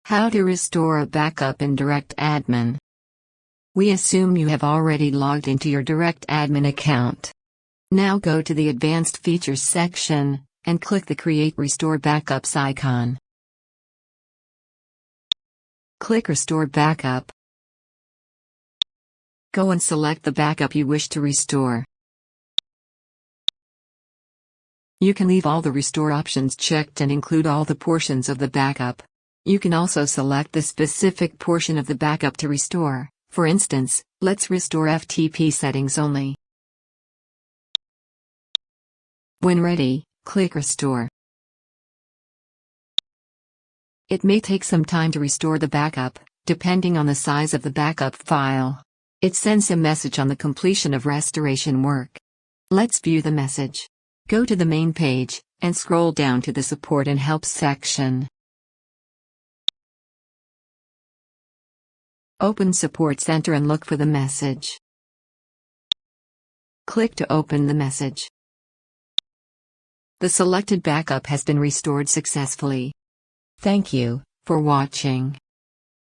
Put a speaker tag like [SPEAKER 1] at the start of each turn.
[SPEAKER 1] How to restore a backup in DirectAdmin. We assume you have already logged into your DirectAdmin account. Now go to the Advanced Features section, and click the Create Restore Backups icon. Click Restore Backup. Go and select the backup you wish to restore. You can leave all the restore options checked and include all the portions of the backup. You can also select the specific portion of the backup to restore. For instance, let's restore FTP settings only. When ready, click Restore. It may take some time to restore the backup, depending on the size of the backup file. It sends a message on the completion of restoration work. Let's view the message. Go to the main page, and scroll down to the Support and Help section. Open Support Center and look for the message. Click to open the message. The selected backup has been restored successfully. Thank you for watching.